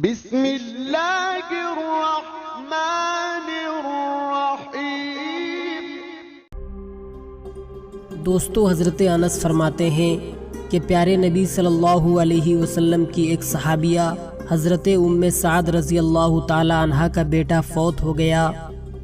بسم اللہ الرحمن الرحیم۔ دوستو، حضرت انس فرماتے ہیں کہ پیارے نبی صلی اللہ علیہ وسلم کی ایک صحابیہ حضرت ام سعد رضی اللہ تعالی عنہا کا بیٹا فوت ہو گیا۔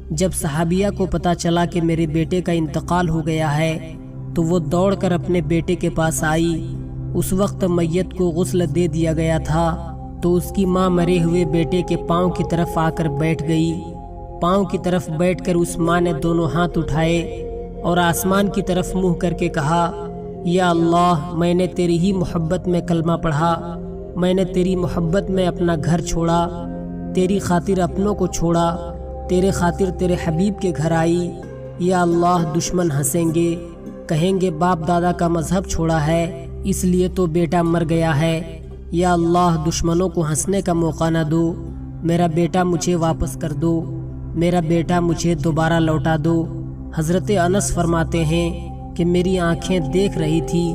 جب صحابیہ کو پتہ چلا کہ میرے بیٹے کا انتقال ہو گیا ہے تو وہ دوڑ کر اپنے بیٹے کے پاس آئی۔ اس وقت میت کو غسل دے دیا گیا تھا تو اس کی ماں مرے ہوئے بیٹے کے پاؤں کی طرف آ کر بیٹھ گئی۔ پاؤں کی طرف بیٹھ کر اس ماں نے دونوں ہاتھ اٹھائے اور آسمان کی طرف منہ کر کے کہا، یا اللہ، میں نے تیری ہی محبت میں کلمہ پڑھا، میں نے تیری محبت میں اپنا گھر چھوڑا، تیری خاطر اپنوں کو چھوڑا، تیرے خاطر تیرے حبیب کے گھر آئی۔ یا اللہ، دشمن ہنسیں گے، کہیں گے باپ دادا کا مذہب چھوڑا ہے اس لیے تو بیٹا مر گیا ہے۔ یا اللہ، دشمنوں کو ہنسنے کا موقع نہ دو، میرا بیٹا مجھے واپس کر دو، میرا بیٹا مجھے دوبارہ لوٹا دو۔ حضرت انس فرماتے ہیں کہ میری آنکھیں دیکھ رہی تھی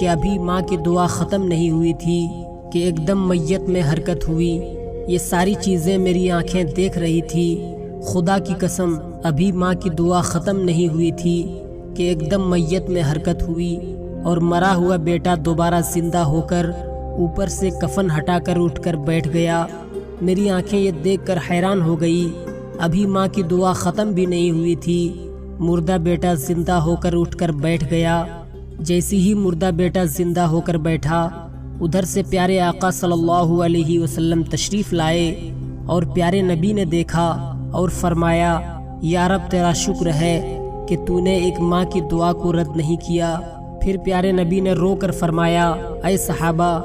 کہ ابھی ماں کی دعا ختم نہیں ہوئی تھی کہ ایک دم میت میں حرکت ہوئی۔ یہ ساری چیزیں میری آنکھیں دیکھ رہی تھی۔ خدا کی قسم، ابھی ماں کی دعا ختم نہیں ہوئی تھی کہ ایک دم میت میں حرکت ہوئی اور مرا ہوا بیٹا دوبارہ زندہ ہو کر اوپر سے کفن ہٹا کر اٹھ کر بیٹھ گیا۔ میری آنکھیں یہ دیکھ کر حیران ہو گئی، ابھی ماں کی دعا ختم بھی نہیں ہوئی تھی، مردہ بیٹا زندہ ہو کر اٹھ کر بیٹھ گیا۔ جیسی ہی مردہ بیٹا زندہ ہو کر بیٹھا، ادھر سے پیارے آقا صلی اللہ علیہ وسلم تشریف لائے اور پیارے نبی نے دیکھا اور فرمایا، یا رب، تیرا شکر ہے کہ تو نے ایک ماں کی دعا کو رد نہیں کیا۔ پھر پیارے نبی نے رو کر فرمایا، اے صحابہ،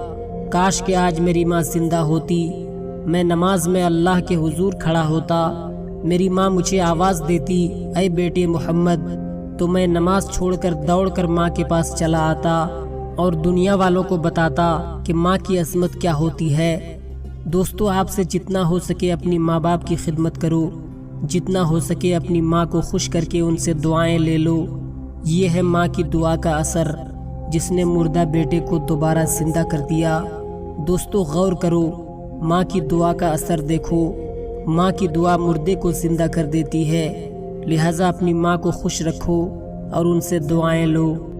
کاش کہ آج میری ماں زندہ ہوتی، میں نماز میں اللہ کے حضور کھڑا ہوتا، میری ماں مجھے آواز دیتی، اے بیٹے محمد، تو میں نماز چھوڑ کر دوڑ کر ماں کے پاس چلا آتا اور دنیا والوں کو بتاتا کہ ماں کی عظمت کیا ہوتی ہے۔ دوستو، آپ سے جتنا ہو سکے اپنی ماں باپ کی خدمت کرو، جتنا ہو سکے اپنی ماں کو خوش کر کے ان سے دعائیں لے لو۔ یہ ہے ماں کی دعا کا اثر جس نے مردہ بیٹے کو دوبارہ زندہ کر دیا۔ دوستو، غور کرو، ماں کی دعا کا اثر دیکھو۔ ماں کی دعا مردے کو زندہ کر دیتی ہے، لہٰذا اپنی ماں کو خوش رکھو اور ان سے دعائیں لو۔